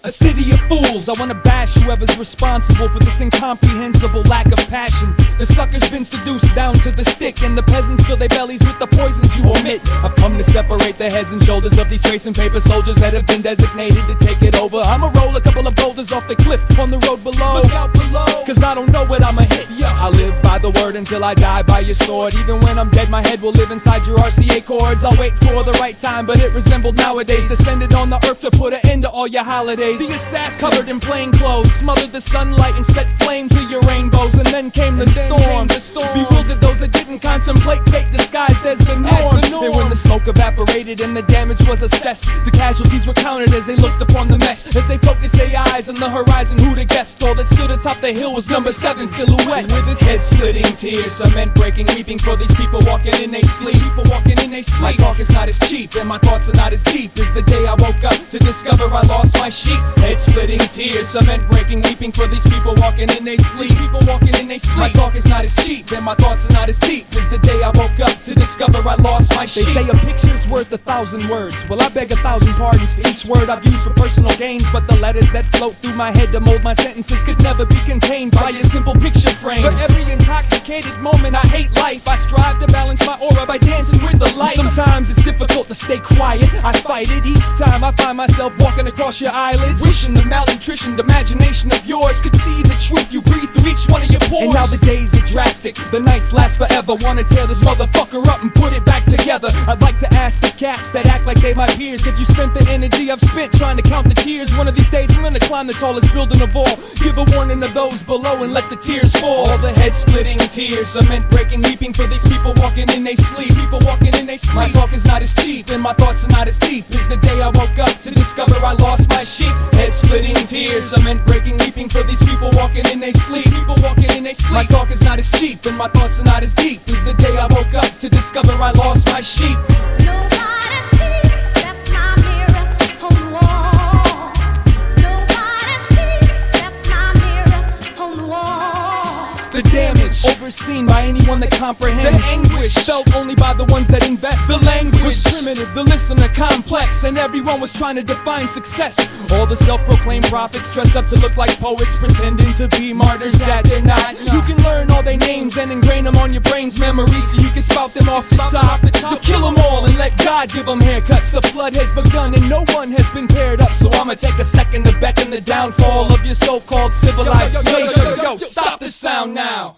a city of fools. I wanna bash whoever's responsible for this incomprehensible lack of passion. The sucker's been seduced down to the stick, and the peasants fill their bellies with the poisons you omit. I've come to separate the heads and shoulders of these tracing paper soldiers that have been designated to take it over. I'ma roll a couple of boulders off the cliff on the road below. Look out below, cause I don't know what I'ma hit. Yeah, I live by the word until I die by your sword. Even when I'm dead, my head will live inside your RCA chords. I'll wait for the right time, but it resembled nowadays. Descended on the earth to put an end to all your holidays. The assassin, covered in plain clothes, smothered the sunlight and set flame to your rainbows. And then came the storm. Bewildered those that didn't contemplate fate disguised as the norm. And when the smoke evaporated and the damage was assessed, the casualties were counted as they looked upon the mess. As they focused their eyes on the horizon, who'd have guessed? All that stood atop the hill was number 7 silhouette. With his head splitting, tears, cement breaking, weeping for these people walking in they sleep. My talk is not as cheap and my thoughts are not as deep as the day I woke up to discover I lost my sheep. Head splitting, tears, cement breaking, weeping for these people walking in they sleep. My talk is not as cheap and my thoughts are not as deep as the day I woke up to discover I lost my sheep. They say a picture's worth 1,000 words. Well, I beg 1,000 pardons for each word I've used for personal gains, but the letters that float through my head to mold my sentences could never be contained by your simple picture frames. For every intoxicated moment I hate life, I strive to balance my aura by dancing with the light. Sometimes it's difficult to stay quiet, I fight it each time I find myself walking across your eyelids, wishing the malnutritioned imagination of yours could see the truth you breathe through each one of your pores. And now the days are drastic, the nights last forever. Wanna tear this motherfucker up and put it back together. I'd like to ask the cats that act like they my peers, if you spent the energy I've spent trying to count the tears. One of these days I'm gonna climb the tallest building of all, give a warning to those below and let the tears fall. All the head splitting tears, cement breaking, weeping for these people walking in they sleep. My talk is not as cheap and my thoughts are not as deep as the day I woke up to discover I lost my sheep. Head splitting tears, cement breaking, weeping for these people walking in they sleep. My talk is not as cheap and my thoughts are not as deep as the day I woke up to discover I lost my sheep. Nobody sees except my mirror on the wall. Nobody sees except my mirror on the wall. The damage overseen by anyone that comprehends. The anguish felt only by the ones that invest. The language was primitive, the listener complex, and everyone was trying to define success. All the self-proclaimed prophets dressed up to look like poets, pretending to be martyrs that they're not. You can learn all their names and ingrain them on your brain's memory so you can spout them off the top. You kill them all and let God give them haircuts. The flood has begun and no one has been paired up, so I'ma take a second to beckon the downfall of your so-called civilized nation. Stop the sound now.